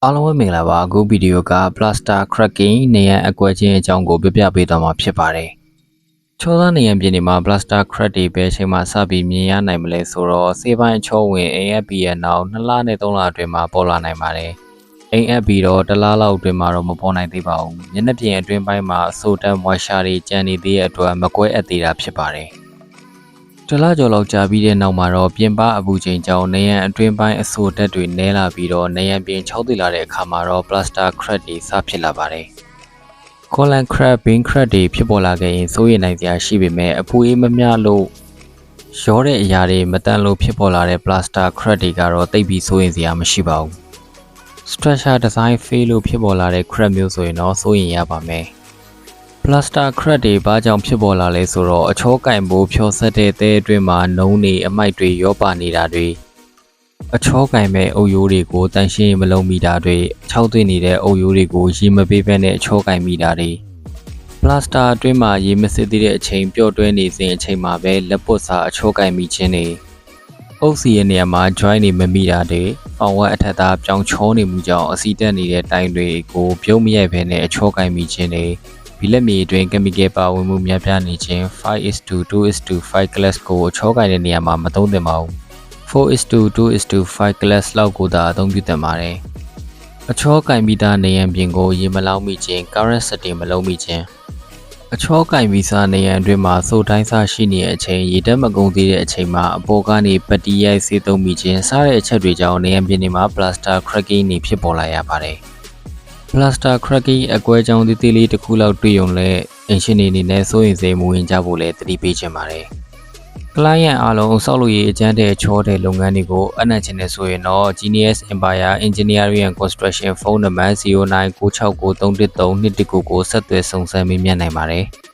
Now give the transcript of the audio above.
အားလုံးပဲမင်္ဂလာပါအခုဗီဒီယိုက Plaster Cracking နေရန်အကွက်ချင်းအကြောင်းကိုပြပြပေးသွားမှာဖြစ်ပါတယ်။ချောသားနေရန်ပြင်တွေမှာ Plaster Crack တွေပဲအချိန်မှစပြီးမြင်ရနိုင်မလဲဆိုတော့စေးပိုင်းအချောဝင် AFP ရဲ့နောက်2လနဲ့3လအတွင်းမှာပေါ်လာနိုင်ပါတယ်။ AFP တော့1လလောက်အတွင်းမှာတော့မပေါ်နိုင်သေးပါဘူး။မျက်နှာပြင်အတွင်းပိုင်းမှာအဆိုတန်မွာရှာတွေကျန်နေသေးတဲ့အတွက်မကွဲအပ်သေးတာဖြစ်ပါတယ်။တလားကျော်လောက်ကြာပြီးတဲ့နောက်မှာတော့ပြင်ပအပူချိန်ကြောင့်နေရန်အတွင်းပိုင်းအဆိုတက်တွေနဲလာပြီးတော့နေရန်ပြင်6သိလာတဲ့အခါမှာတော့ Plaster Crack တွေစဖြစ်လာပါတယ်။ Colon Crack, Bean Crack တွေဖြစ်ပေါ်လာခဲ့ရင်စိုးရိမ်နိုင်စရာရှိပေမဲ့အပူအေးမမျှလို့ရောတဲ့အရာတွေမတန်လို့ဖြစ်ပေါ်လာတဲ့ Plaster Crack တွေကတော့တိတ်ပြီးစိုးရိမ်စရာမရှိပါဘူး။ Structure Design Fail လို့ဖြစ်ပေါ်လာတဲ့ Crack မျိုးဆိုရင်တော့စိုးရိမ်ရပါမယ်။ Plaster Crack တွေဘာကြောင့်ဖြစ်ပေါ်လာလဲဆိုတော့အချောကင်ဖို့ဖြောဆက်တဲ့သဲအတွင်းမှာနုံတွေအမိုက်တွေရောပါနေတာတွေအချောကင်မဲ့အုပ်ရိုးတွေကိုတန်ရှင်းမလုံးမိတာတွေခြောက်သွင်းနေတဲ့အုပ်ရိုးတွေကိုရေမပေးဘဲနဲ့အချောကင်မိတာတွေ Plaster အတွင်းမှာရေမစစ်သေးတဲ့အချိန်ပျော့တွဲနေစဉ်အချိန်မှာပဲလက်ပွတ်စာအချောကင်မိခြင်းတွေအုပ်စီရဲ့နေရာမှာ joint တွေမမိတာတွေဖောင်ဝက်အထက်သားပြောင်းချောနေမှုကြောင့်အစီတက်နေတဲ့တိုင်တွေကိုပြုံးမရိုက်ဘဲနဲ့အချောကင်မိခြင်းတွေဘီလက်မြေအတွင်း chemical ပါဝင်မှုများပြားနေခြင်း 5:2:5 class ကိုအချောကင်တဲ့နေရာမှာမသုံးသင့်ပါဘူး 4:2:5 class လောက်ကိုသာအသုံးပြုသင့်ပါတယ်အချောကင်မိသားနေရန်ပြင်ကိုရေမလောင်းမိခြင်း current setting မလုံးမိခြင်းအချောကင်မိစားနေရန်အတွင်းမှာစိုးတိုင်းစားရှိနေတဲ့အချိန်ရေတက်မကုန်သေးတဲ့အချိန်မှာအပေါ်ကနေပတိရိုက်ဆေးသုံးမိခြင်းစားတဲ့အချက်တွေကြောင့်နေရန်ပြင်တွေမှာ Plaster Cracking တွေဖြစ်ပေါ်လာရပါတယ်Plaster Cracking အကွဲကြောင်းသေးသေးလေးတစ်ခုလောက်တွေ့ရုံနဲ့အင်ရှင်တွေအနေနဲ့စိုးရိမ်စိတ်မဝင်ကြဖို့လည်းသတိပေးချင်ပါတယ်။ Client အားလုံးဆောက်လုပ်ရေးအကျန်းတဲ့ချောတဲ့လုပ်ငန်းတွေကိုအနှံ့ချင်တဲ့ဆိုရင်တော့ Genius Empire Engineering and Construction ဖုန်းနံပါတ်099693132199ကိုဆက်သွယ်စုံစမ်းမေးမြန်းနိုင်ပါတယ်။